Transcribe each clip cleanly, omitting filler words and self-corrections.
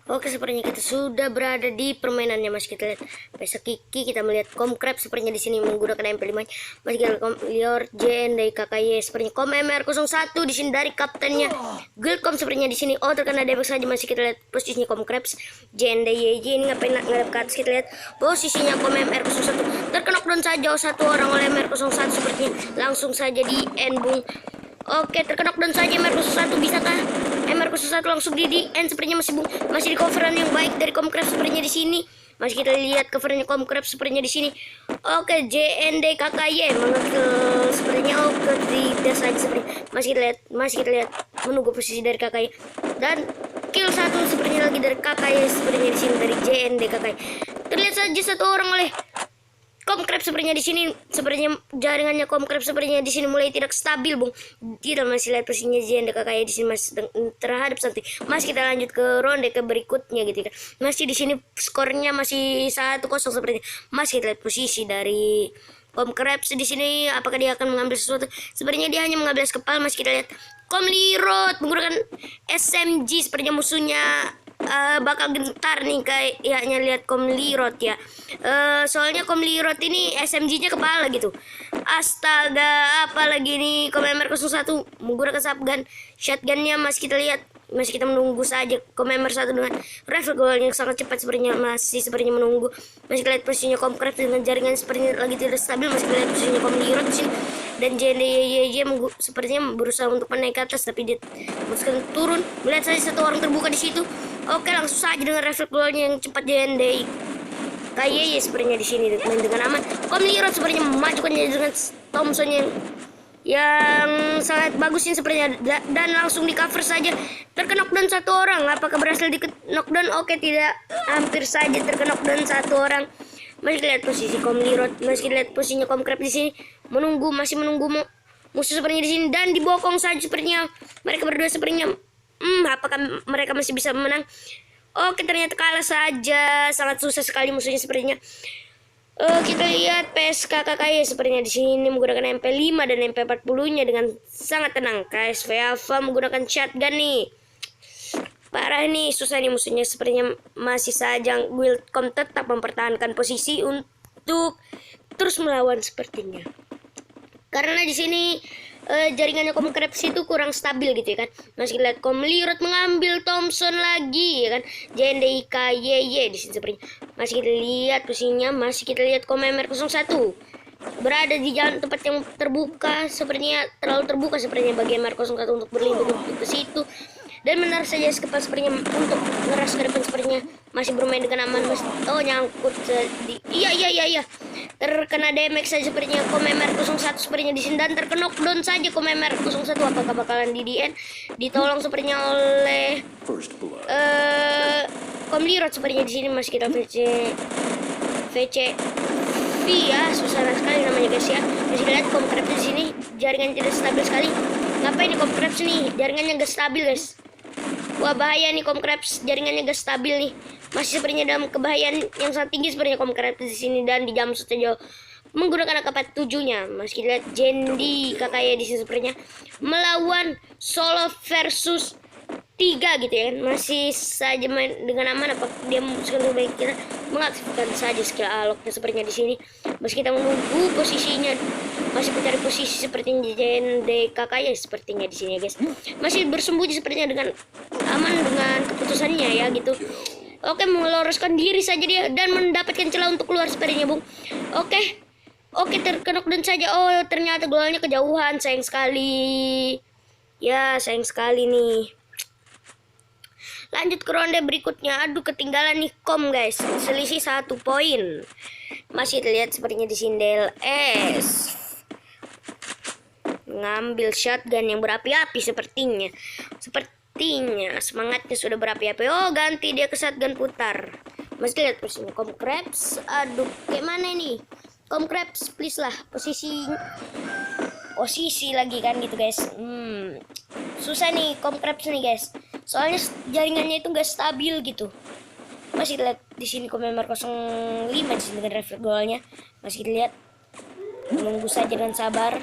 Oke, sepertinya kita sudah berada di permainannya, Mas. Kita lihat besok Kiki, kita melihat Komkrab sepertinya di sini menggunakan MP5. Mas, kita lihat Lior Jen dari KKY sepertinya Kom MR01 di sini dari kaptennya Guildcom sepertinya di sini. Oh, terkena damage saja. Masih kita lihat posisinya Komkrab Jen dari YJ ini ngapain ngadep ke atas. Kita lihat posisinya Kom MR01 terkena knockdown saja satu orang oleh MR01 sepertinya langsung saja di endbung. Oke, terkena knockdown saja MR01, bisakah MR01 langsung di end sepertinya masih di coveran yang baik dari Komkrab sepertinya di sini. Masih kita lihat covernya Komkrab sepertinya di sini. Oke, JND KKY mengekill sepertinya. Oke, tidak saja sepertinya. Masih kita lihat menunggu posisi dari KKY dan kill satu sepertinya lagi dari KKY sepertinya di sini dari JND KKY. Terlihat saja satu orang oleh Komkrab sepertinya di sini, sepertinya jaringannya Komkrab sepertinya di sini mulai tidak stabil, Bung. Kita masih lihat posisinya JND kayak di sini masih terhadap santai. Masih kita lanjut ke ronde ke berikutnya gitu kan. Masih di sini skornya masih 1-0 sepertinya. Masih kita lihat posisi dari Komkrab di sini, apakah dia akan mengambil sesuatu? Sebenarnya dia hanya mengambil kepala. Masih kita lihat Komlirot menggunakan SMG sepertinya musuhnya bakal gentar nih kayaknya lihat Komlirot ya. Soalnya Komlirot ini SMG-nya kepala gitu. Astaga, apalagi nih Kom MR01 menggunakan shotgun-nya masih kita lihat. Masih kita menunggu saja Kom MR1 dengan rifle goal yang sangat cepat sepertinya masih sepertinya menunggu. Masih kita lihat posisinya Komkrab dengan jaringan sepertinya lagi tidak stabil. Masih kita lihat posisinya Komlirot di sini dan JNDYJ sepertinya berusaha untuk naik ke atas tapi dia memutuskan turun. Melihat saja satu orang terbuka di situ. Oke, langsung saja dengan refleks golnya yang cepat JND KYY sepertinya di sini main dengan aman. Komlirot sepertinya memajukannya dengan Thompson yang sangat bagus ini sepertinya dan langsung di cover saja. Terkena knockdown satu orang. Apakah berhasil di knockdown? Oke, tidak. Hampir saja terkena knockdown satu orang. Masih lihat posisi Komlirot, masih lihat posisinya Komkrab di sini masih menunggu musuh sepertinya di sini dan dibokong saja sepertinya mereka berdua sepertinya. Apakah mereka masih bisa menang? Oke, ternyata kalah saja. Sangat susah sekali musuhnya sepertinya. Kita lihat PSK KKY sepertinya di sini menggunakan MP5 dan MP40-nya dengan sangat tenang. KSV Alpha menggunakan shotgun nih. Parah nih, susah nih musuhnya sepertinya masih saja Guildcom tetap mempertahankan posisi untuk terus melawan sepertinya. Karena di sini jaringannya Komkrab itu kurang stabil gitu ya kan. Masih lihat Komlirot mengambil Thompson lagi ya kan. JND KYY di sini sepertinya. Masih kita lihat posisinya, masih kita lihat Kom MR01 berada di jalan tempat yang terbuka, sepertinya terlalu terbuka sepertinya bagi MR01 untuk berlindung ke situ. Dan menarik saja kepala sepertinya untuk ngeras ke depan sepertinya masih bermain dengan aman. Oh, nyangkut di iya terkena damage saja sepertinya Kom MR01 sepertinya di sini dan terkena knockdown saja Kom MR01. Apakah bakalan di DN ditolong sepertinya oleh Komlirot sepertinya di sini. Masih kita VC V ya, susah sekali namanya guys ya. Masih lihat Komkrab di sini jaringan tidak stabil sekali. Ngapain nih Komkrab nih, jaringannya gak stabil guys. Wah, bahaya nih Komkrab, jaringannya gak stabil nih. Masih sepertinya dalam kebahayaan yang sangat tinggi sepertinya Komkrab di sini dan di jam jauh menggunakan AK-47-nya. Masih lihat Jendi kakaknya di sini sepertinya melawan solo versus 3 gitu ya. Masih saja main dengan aman. Apa dia memutuskan untuk baik kita mengaktifkan saja skill aloknya sepertinya di sini. Masih kita menunggu posisinya. Masih mencari posisi sepertinya JND kakaknya sepertinya di sini guys. Masih bersembunyi sepertinya dengan aman dengan keputusannya ya gitu. Oke, meloroskan diri saja dia dan mendapatkan celah untuk keluar sepertinya, Bung. Oke, terkena knockdown saja. Oh, ternyata golnya kejauhan. Sayang sekali. Ya, sayang sekali nih. Lanjut ke ronde berikutnya. Aduh, ketinggalan nih Kom guys. Selisih 1 poin. Masih terlihat sepertinya di sini DLS ngambil shotgun yang berapi-api sepertinya semangatnya sudah berapi-api. Oh, ganti dia ke shotgun putar. Masih lihat posisinya Komkrab. Aduh, kayak mana ini Komkrab, please lah posisi lagi kan gitu guys. Susah nih Komkrab nih guys. Soalnya jaringannya itu gak stabil gitu. Masih lihat di sini Kom MR05 di sini dengan refleks golnya. Masih lihat menunggu saja dengan sabar.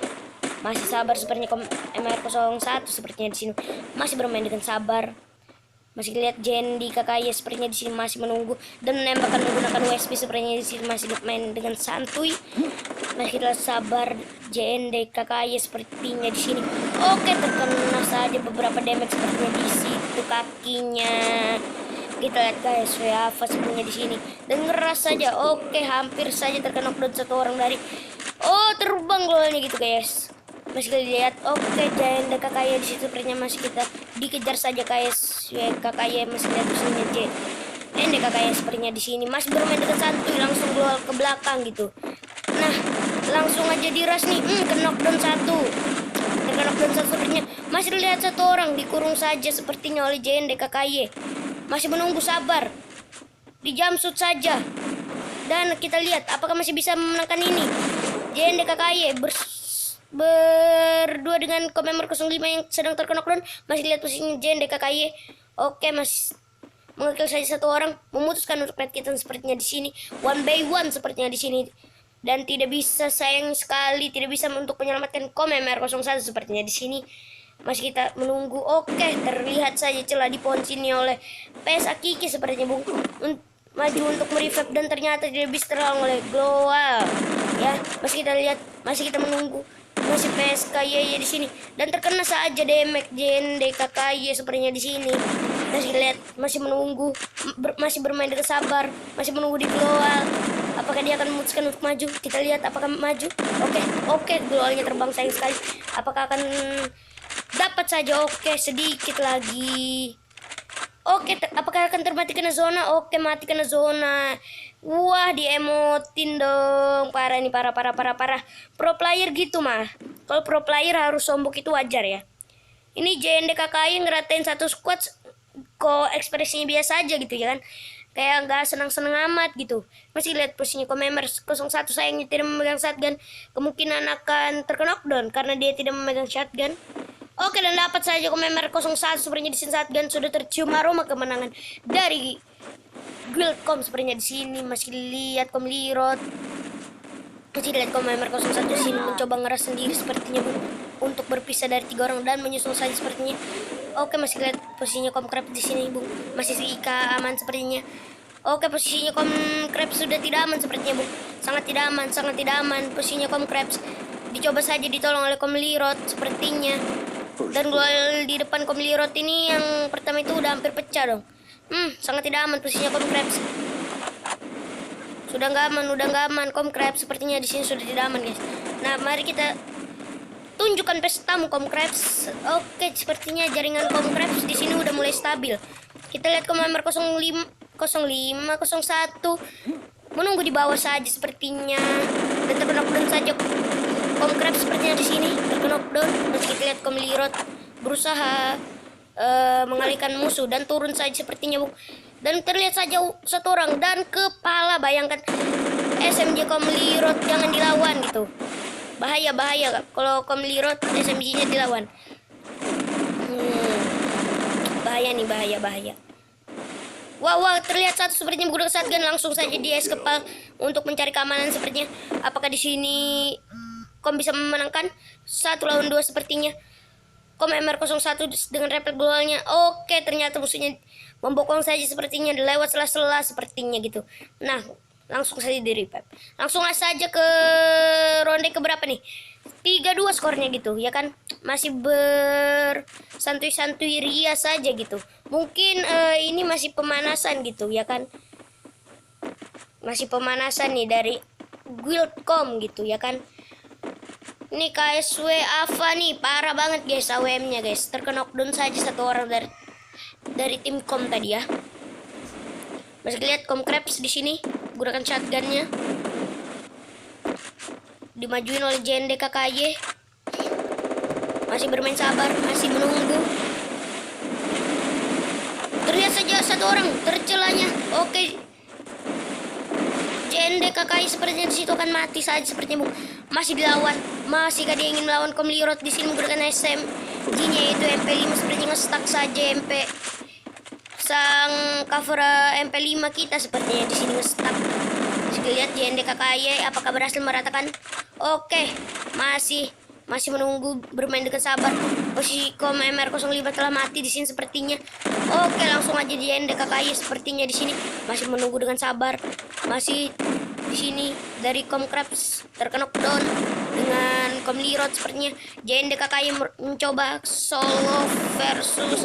Masih sabar sepertinya Kom MR01 sepertinya di sini masih bermain dengan sabar. Masih lihat JND KKY sepertinya di sini masih menunggu dan menembakkan menggunakan USP sepertinya di sini masih bermain dengan santuy. Masih kita sabar JND KKY sepertinya di sini. Oke, terkena saja beberapa damage sepertinya di situ kakinya. Kita lihat guys, Weava sepertinya di sini dan ngeras saja. Oke, hampir saja terkena knockdown satu orang dari. Oh, terbang golnya gitu guys. Masih kita lihat, oke, JND KKY di situ sepertinya masih kita dikejar saja guys. KKY masih lihat di sini JND KKY sepertinya di sini masih bermain dengan santuy, langsung keluar ke belakang gitu. Nah, langsung aja diras nih, kena knockdown satu. Terkena knockdown satu sepertinya masih lihat satu orang dikurung saja sepertinya oleh JND KKY. Masih menunggu sabar. Di jumpsuit saja. Dan kita lihat apakah masih bisa memenangkan ini. JND KKY berdua dengan Komember 05 yang sedang terkena knockdown. Masih lihat posisinya JND KKY. Oke, masih mengekill saja satu orang, memutuskan untuk red kitten sepertinya di sini. One by one sepertinya di sini. Dan tidak bisa, sayang sekali tidak bisa untuk menyelamatkan Komember 01 sepertinya di sini. Masih kita menunggu. Oke, terlihat saja celah di pohon sini oleh PS Akiki sepertinya Bung. Maju untuk merevive dan ternyata tidak bisa terhalang oleh Global. Ya, masih kita lihat, masih kita menunggu. Masih PSKY di sini dan terkena saja damage JND KKY sepertinya di sini. Masih lihat, masih menunggu, masih bermain dengan sabar, masih menunggu di Global. Apakah dia akan memutuskan untuk maju? Kita lihat apakah maju. Oke, Globalnya terbang sayang sekali. Apakah akan dapat saja? Oke, sedikit lagi. Oke, apakah akan termati kena zona? Oke, mati kena zona. Wah, diemotin dong. Parah nih, parah. Pro player gitu mah. Kalau pro player harus sombong itu wajar ya. Ini JND KKY ngeratain satu squad kok ekspresinya biasa aja gitu ya kan. Kayak nggak senang-senang amat gitu. Masih lihat posisinya Komember 01 sayangnya tidak memegang shotgun. Kemungkinan akan terkena knockdown karena dia tidak memegang shotgun. Oke, dan dapat saja Komember 01 sepertinya di sini shotgun. Sudah tercium aroma kemenangan dari Guildcom sepertinya di sini. Masih lihat Komlirot. Masih lihat Komember 01 di sini mencoba ngeras sendiri sepertinya Bu, untuk berpisah dari 3 orang dan menyusul saja sepertinya. Oke, masih lihat posisinya Komkrab di sini Bu. Masih si Ika aman sepertinya. Oke, posisinya Komkrab sudah tidak aman sepertinya Bu. Sangat tidak aman posisinya Komkrab. Dicoba saja ditolong oleh Komlirot sepertinya. Dan gol di depan Komlirot ini yang pertama itu udah hampir pecah dong. Sangat tidak aman posisinya Komkrabs. Udah nggak aman Komkrabs sepertinya di sini sudah tidak aman guys. Nah, mari kita tunjukkan pestamu Komkrabs. Oke, sepertinya jaringan Komkrabs di sini udah mulai stabil. Kita lihat Komember 05, 01 menunggu di bawah saja sepertinya. Dan terkena knockdown saja Komkrabs sepertinya di sini terkena knockdown. Masih kita lihat Komlirot berusaha mengalihkan musuh dan turun saja sepertinya Bu. Dan terlihat saja satu orang dan kepala, bayangkan SMG Komlirot jangan dilawan gitu. Bahaya kalau Komlirot SMG-nya dilawan. Bahaya. Wow, terlihat satu sepertinya menggunakan shotgun, langsung saja dia kepal untuk mencari keamanan sepertinya. Apakah di sini Kom bisa memenangkan 1 lawan 2 sepertinya. Komember 01 dengan refleks globalnya. Oke, ternyata musuhnya membokong saja sepertinya lewat sela-sela sepertinya gitu. Nah, langsung saja di revive. Langsung saja ke ronde keberapa nih? 3-2 skornya gitu ya kan. Masih bersantuy-santuy ria saja gitu. Mungkin ini masih pemanasan gitu ya kan. Masih pemanasan nih dari Guildcom gitu ya kan. Ini KSW Ava nih, parah banget guys AWM-nya guys. Terkena knockdown saja satu orang dari tim Kom tadi ya. Masih lihat Komkrabs di sini gunakan shotgun-nya. Dimajuin oleh JND KKY. Masih bermain sabar, masih menunggu. Terlihat saja satu orang tercelanya. Oke. JND KKY sepertinya di situ akan mati saja sepertinya Bu. Masih dilawan. Masih dia ingin melawan Komlirot di sini menggunakan SMG-nya yaitu MP5 sepertinya nge-stuck saja sang cover MP5 kita sepertinya di sini nge-stuck. Kita lihat JND KKY apakah berhasil meratakan. Oke, masih menunggu, bermain dengan sabar. posisi Kom MR05 telah mati di sini sepertinya. Oke, langsung aja di NDKKY sepertinya di sini masih menunggu dengan sabar. Masih di sini dari Kom Krebs terkena knockdown dengan Kom Lirot sepertinya. JNDKKY mencoba solo versus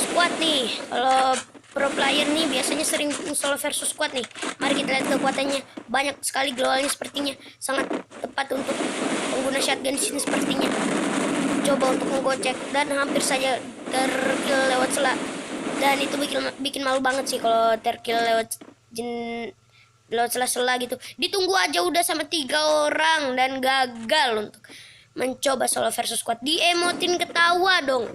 squad nih. Kalau pro player nih biasanya sering solo versus squad nih. Mari kita lihat kekuatannya. Banyak sekali glowalnya sepertinya. Sangat tepat untuk pengguna shotgun di sini sepertinya. Coba untuk menggocek dan hampir saja terkill lewat sela. Dan itu bikin malu banget sih kalau terkill lewat sela-sela gitu. Ditunggu aja udah sama 3 orang dan gagal untuk mencoba solo versus squad. Diemotin ketawa dong.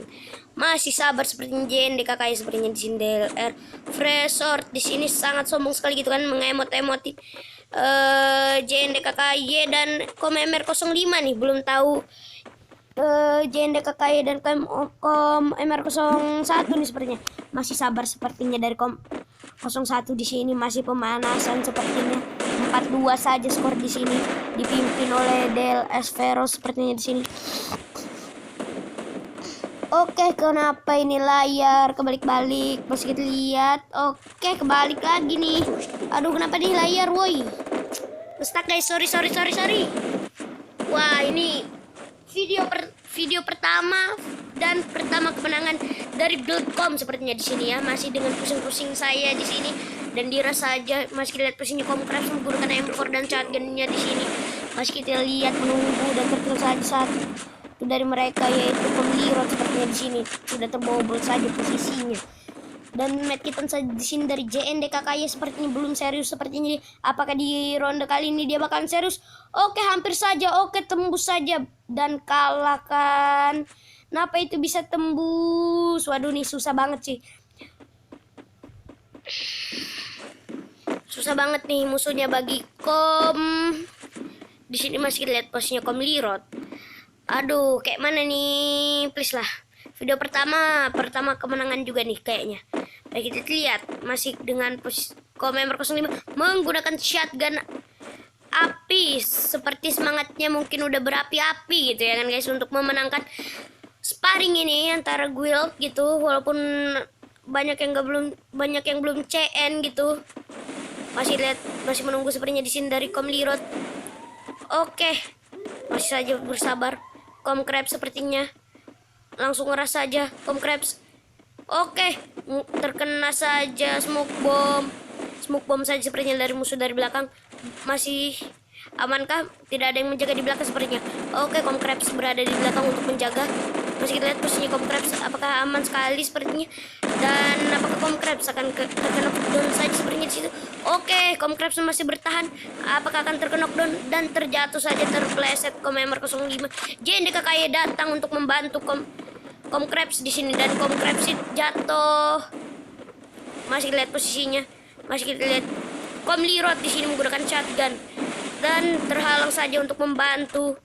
Masih sabar sepertinya JNDKKY sepertinya di sini DLR Freshort di sini sangat sombong sekali gitu kan mengemot-emoti JNDKKY dan Kom MR05 nih belum tahu JNDKKY dan Kom MR01 nih sepertinya masih sabar sepertinya dari Kom 01 di sini masih pemanasan sepertinya 4-2 saja skor di sini dipimpin oleh DLS Vero sepertinya di sini. Oke, kenapa ini layar kebalik-balik? Pas kita lihat, oke kebalik lagi nih. Aduh, kenapa nih layar, woi? Stuck guys, sorry. Wah, ini video pertama dan pertama kemenangan dari Build.com sepertinya di sini ya. Masih dengan pusing-pusing saya di sini dan dirasa aja masih kita lihat pusingnya Kom Krebs menggunakan M4 dan shotgunnya di sini. Masih kita lihat menunggu dan terkill saja satu dari mereka yaitu Kom Lirot sepertinya di sini sudah terbobol saja posisinya. Dan medkitan saja di sini dari JNDKKY sepertinya belum serius sepertinya. Apakah di ronde kali ini dia bakalan serius? Oke, hampir saja. Oke, tembus saja dan kalahkan. Kenapa itu bisa tembus? Waduh, nih susah banget sih. Susah banget nih musuhnya bagi Kom. Di sini masih kita lihat posisinya Kom Lirot. Aduh, kayak mana nih? Please lah. Video pertama kemenangan juga nih kayaknya. Baik, kita lihat masih dengan Kom MR05 menggunakan shotgun api. Seperti semangatnya mungkin udah berapi-api gitu ya kan guys untuk memenangkan sparring ini antara guild gitu. Walaupun banyak yang belum CN gitu. Masih menunggu sepertinya di sini dari Kom Lirot. Oke. Masih saja bersabar. Kom Krebs sepertinya langsung ngeras saja Kom Krebs. Oke, terkena saja smoke bomb saja sepertinya dari musuh dari belakang. Masih amankah? Tidak ada yang menjaga di belakang sepertinya. Oke, Kom Krebs berada di belakang untuk menjaga. Masih kita lihat posisinya Kom Krebs apakah aman sekali sepertinya. Dan apakah Kom Krebs akan terkena knockdown saja sepertinya di situ. Oke, Kom Krebs masih bertahan. Apakah akan terkena knockdown dan terjatuh saja terpleset Kom MR05. JNDKKY datang untuk membantu Kom Krebs di sini dan Kom Krebs jatuh. Masih lihat posisinya. Masih kita lihat Kom Lirot di sini menggunakan shotgun dan terhalang saja untuk membantu.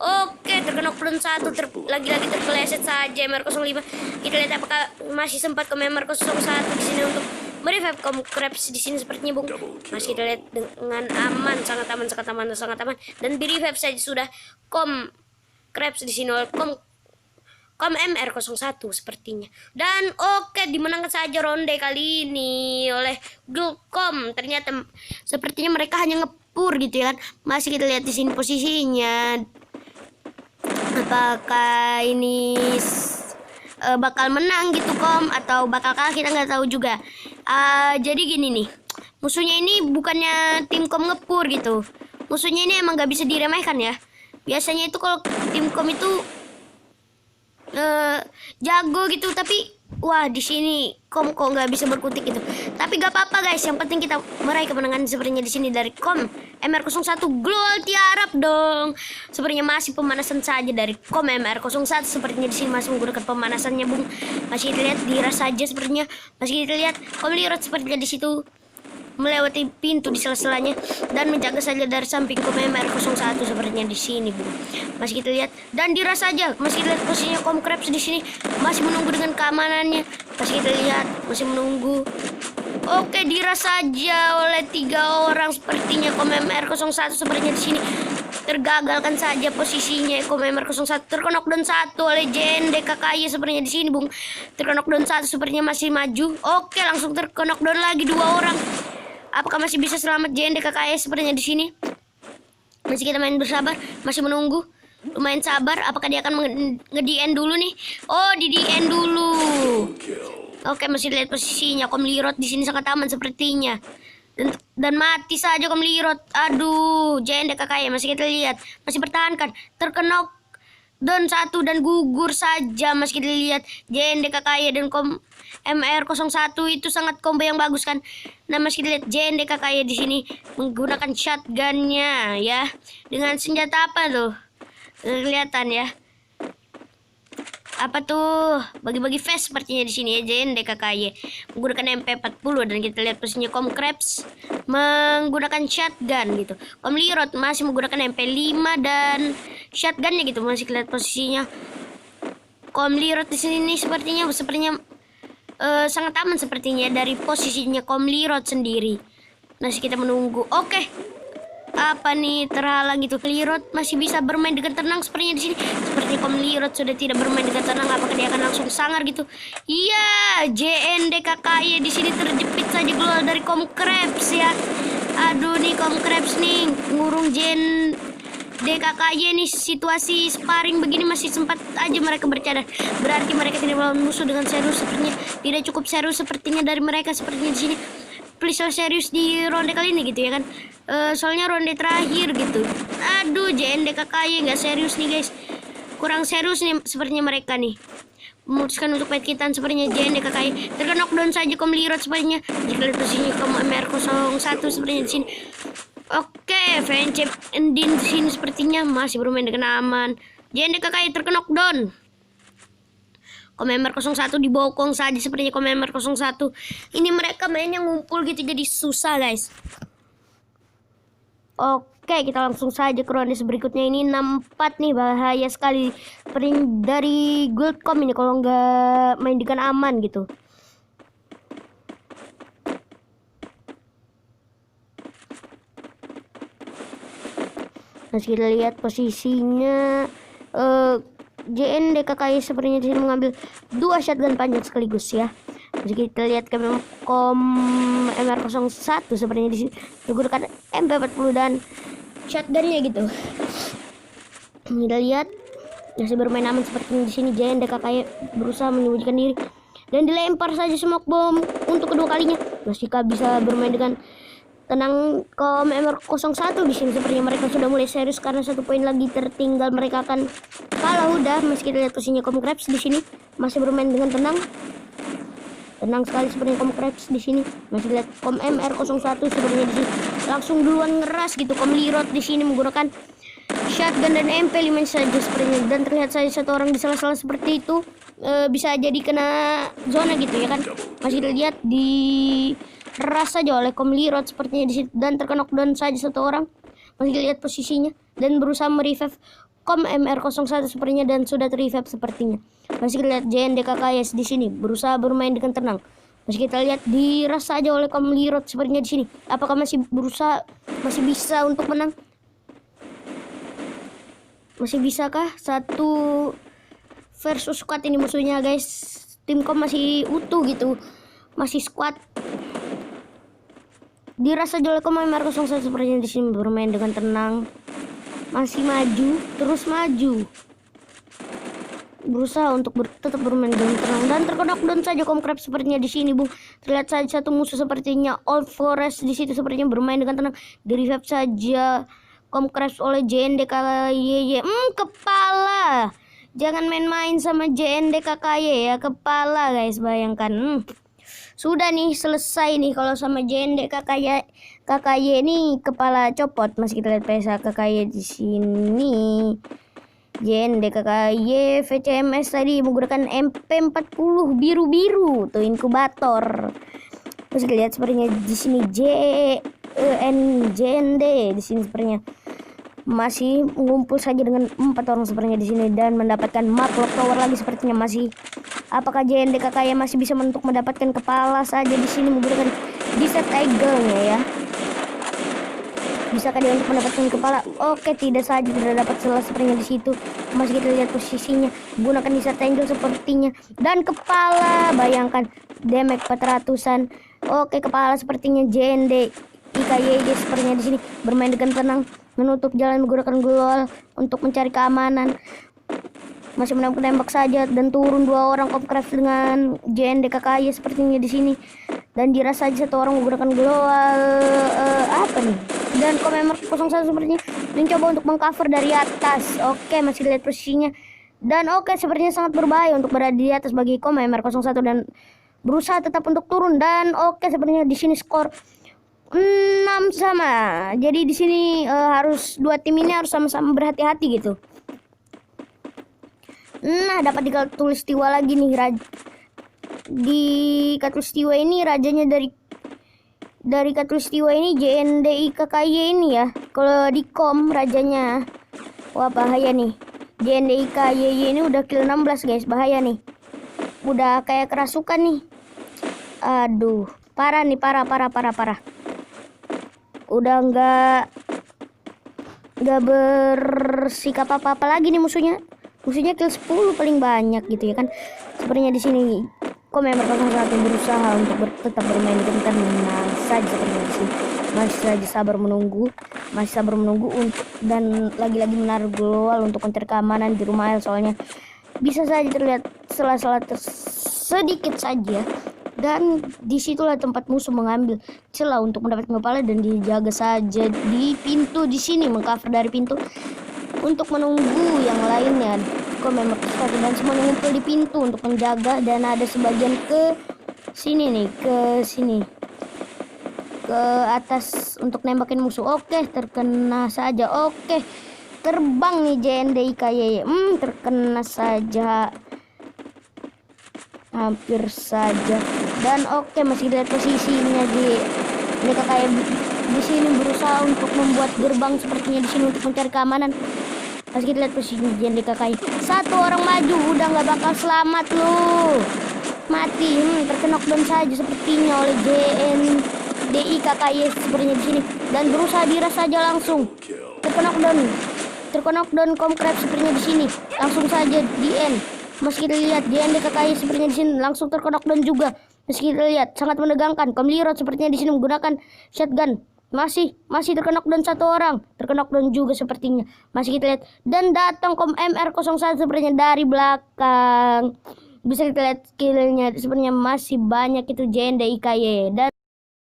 Oke, terkena knockdown satu, lagi-lagi terpeleset saja MR05. Kita lihat apakah masih sempat Kom MR01 di sini untuk merevive Kom Krebs di sini sepertinya Bung. Masih kita lihat dengan aman, sangat aman. Dan di revive saja sudah Kom Krebs di sini oleh Kom MR01 sepertinya. Dan oke, dimenangkan saja ronde kali ini oleh Build.com. Ternyata sepertinya mereka hanya ngepur gitu ya kan. Masih kita lihat di sini posisinya. Apakah ini bakal menang gitu Kom atau bakal kalah, kita nggak tahu juga. Jadi gini nih, musuhnya ini bukannya tim Kom ngepur gitu. Musuhnya ini emang nggak bisa diremehkan ya. Biasanya itu kalau tim Kom itu jago gitu, tapi wah di sini Kom kok nggak bisa berkutik gitu. Tapi gak apa-apa guys, yang penting kita meraih kemenangan sepertinya di sini dari Kom MR01 Global Tiarap dong. Sepertinya masih pemanasan saja dari Kom MR01 sepertinya di sini masih menggunakan pemanasannya Bung. Masih dilihat diras saja sepertinya. Masih dilihat Kom Lirot sepertinya di situ melewati pintu di sela-selanya dan menjaga saja dari samping Kom MR01 sepertinya di sini Bung. Masih kita lihat dan diras saja. Masih kita lihat posisinya Kom Krebs di sini masih menunggu dengan keamanannya. Masih kita lihat masih menunggu. Oke, diras saja oleh 3 orang sepertinya Kom MR01 sepertinya di sini. tergagalkan saja posisinya. KOM-MR01 terkena knockdown 1 oleh JND KKY sepertinya di sini, Bung. Terkena knockdown 1 sepertinya masih maju. Oke, langsung terkena knockdown lagi 2 orang. Apakah masih bisa selamat JND KKY sepertinya di sini? Masih kita main bersabar, masih menunggu. Lumayan sabar, apakah dia akan nge-DN dulu nih? Oh, di DN dulu. Oke, masih lihat posisinya. Komlirot di sini sangat aman sepertinya. Dan mati saja Komlirot. Aduh, JND KKY masih kita lihat, masih pertahankan. Terkena down 1 dan gugur saja. Masih kita lihat JND KKY dan MR01 itu sangat combo yang bagus kan. Nah, masih kita lihat JND KKY di sini menggunakan shotgunnya ya. Dengan senjata apa tuh? Kelihatan ya. Apa tuh? Bagi-bagi face sepertinya di sini ya. JND KKY menggunakan MP40 dan kita lihat posisinya Komkrebs menggunakan shotgun gitu. Komlirot masih menggunakan MP5 dan shotgunnya gitu. Masih lihat posisinya. Komlirot di sini sepertinya sangat aman sepertinya dari posisinya Komlirot sendiri. Masih kita menunggu. Oke. Apa nih terhalang gitu. Komlirot masih bisa bermain dengan tenang sepertinya di sini. Seperti Komlirot sudah tidak bermain dengan tenang. Apakah dia akan langsung sangar gitu? Iya, JND KKY di sini terjepit saja keluar dari Komkrebs ya. Aduh nih Komkrebs nih ngurung JND KKY nih. Situasi sparring begini masih sempat aja mereka bercadar. Berarti mereka tidak melawan musuh dengan serius sepertinya. Tidak cukup serius sepertinya dari mereka sepertinya di sini. Please serius di ronde kali ini gitu ya kan. Soalnya ronde terakhir gitu. Aduh, JND KKY nggak serius nih guys. Kurang serius nih sepertinya mereka nih. Memutuskan untuk fight kitan sepertinya JND KKY. Terkena knockdown saja Komlirot sepertinya. Jika lihat posisinya MR01 sepertinya di sini. Oke, VNC Endin di sini sepertinya masih bermain dengan aman. JND KKY terkena knockdown. KOM-MR01 dibokong saja sepertinya KOM-MR01. Ini mereka mainnya ngumpul gitu jadi susah guys. Oke, kita langsung saja ke ronde berikutnya. Ini 64 nih, bahaya sekali. Dari Goldcom ini kalau nggak main dengan aman gitu. Nah, kita lihat posisinya JND KKY sepertinya di sini mengambil 2 shotgun panjang sekaligus ya. Jadi kita lihat MR01 sepertinya di sini menggunakan MP40 dan shotgunnya gitu. Kita lihat masih bermain aman sepertinya di sini. JND KKY berusaha menyembunyikan diri dan dilempar saja smoke bomb untuk kedua kalinya. Masih bisa bermain dengan tenang. MR01 di sini sepertinya mereka sudah mulai serius karena 1 poin lagi tertinggal, mereka akan kalah udah. Meski kita lihat posisinya Komkrebs di sini masih bermain dengan tenang sekali sepertinya Komkrebs di sini. Masih lihat MR01 sepertinya di sini langsung duluan ngeras gitu. Komlirot di sini menggunakan shotgun dan MP5 saja sepertinya, dan terlihat saja 1 orang di salah-salah seperti itu. Bisa jadi kena zona gitu ya kan. Masih lihat di ras saja oleh Komlirot sepertinya di situ, dan terkena knockdown saja 1 orang. Masih lihat posisinya dan berusaha merevive MR01 sepertinya, dan sudah terrevive sepertinya. Masih lihat JND KKY di sini berusaha bermain dengan tenang. Masih kita lihat diras saja oleh Komlirot sepertinya di sini. Apakah masih bisa untuk menang? Masih bisakah 1 versus squad ini musuhnya guys? Timkom masih utuh gitu, masih squad. Dirasa oleh MR01 sepertinya di sini bermain dengan tenang, masih maju, terus maju, berusaha untuk tetap bermain dengan tenang, dan terkena knockdown saja Komkrebs sepertinya di sini, Bung. Terlihat saja 1 musuh sepertinya Old Forest di situ sepertinya bermain dengan tenang. Di-revive saja Komkrebs oleh JND KKY. Kepala. Jangan main-main sama JND KKY ya, kepala guys, bayangkan. Sudah nih selesai nih kalau sama JND KKY ini kepala copot. Masih kita lihat PSA KKY di sini. JND KKY VCMS tadi menggunakan MP40 biru-biru tuh inkubator. Terus kita lihat sepertinya di sini JND di sini sepertinya masih mengumpul saja dengan 4 orang sepertinya di sini, dan mendapatkan map lock tower lagi sepertinya masih. Apakah JND KKY masih bisa untuk mendapatkan kepala saja di sini menggunakan Desert Eagle-nya ya? Bisakah dia untuk mendapatkan kepala? Oke, tidak saja, tidak dapat celah sepertinya di situ. Masih kita lihat posisinya, gunakan Desert Angel sepertinya. Dan kepala, bayangkan damage 400-an. Oke, kepala sepertinya JND IKYJ sepertinya di sini bermain dengan tenang, menutup jalan menggunakan global untuk mencari keamanan. Masih menembak saja dan turun 2 orang Comcraft dengan JND KKY sepertinya di sini. Dan dirasa saja 1 orang menggunakan global apa nih? Dan Komemer 01 sepertinya mencoba untuk mengcover dari atas. Oke, masih lihat posisinya. Dan oke, sepertinya sangat berbahaya untuk berada di atas bagi Komemer 01 dan berusaha tetap untuk turun. Dan oke, sepertinya di sini skor 6 sama. Jadi di sini harus 2 tim ini harus sama-sama berhati-hati gitu. Nah, dapat di Katulistiwa lagi nih di Katulistiwa ini rajanya dari Katulistiwa ini JNDI KKY ini ya. Kalau di kom rajanya, wah bahaya nih. JNDI KKY ini udah kill 16 guys, bahaya nih. Udah kayak kerasukan nih. Aduh, parah nih, parah. Udah nggak bersikap apa-apa lagi nih musuhnya. Musuhnya kill 10 paling banyak gitu ya kan. Sepertinya di sini Komemer 01 berusaha untuk tetap bermain dengan tenang saja sepertinya di sini. Masih saja sabar menunggu untuk dan lagi-lagi menaruh global untuk mencari keamanan di rumah El, soalnya bisa saja terlihat sela-sela sedikit saja. Dan disitulah tempat musuh mengambil celah untuk mendapatkan kepala dan dijaga saja di pintu di sini, mengcover dari pintu untuk menunggu yang lainnya. Komemer dan semuanya ngumpul di pintu untuk menjaga, dan ada sebagian ke sini nih, ke atas untuk nembakin musuh. Oke, terkena saja. Oke, terbang nih JNDI KYY. Terkena saja, hampir saja. Dan oke, masih lihat posisinya mereka kayak di sini berusaha untuk membuat gerbang sepertinya di sini untuk mencari keamanan. Masih kita lihat posisinya JND KKY. 1 orang maju, udah nggak bakal selamat lu. Mati, terkena knockdown saja sepertinya oleh JNDI KKY sepertinya di sini, dan berusaha diras saja langsung. Terkena knockdown Comcraft sepertinya di sini. Langsung saja di end. Masih kita lihat JND KKY sepertinya di sini langsung terkena knockdown juga. Masih kita lihat sangat menegangkan. Komlirot sepertinya di sini menggunakan shotgun. Masih terkena knockdown 1 orang. Terkena knockdown juga sepertinya. Masih kita lihat. Dan datang MR01 sepertinya dari belakang. Bisa kita lihat skillnya sepertinya masih banyak itu JNDI KY. Dan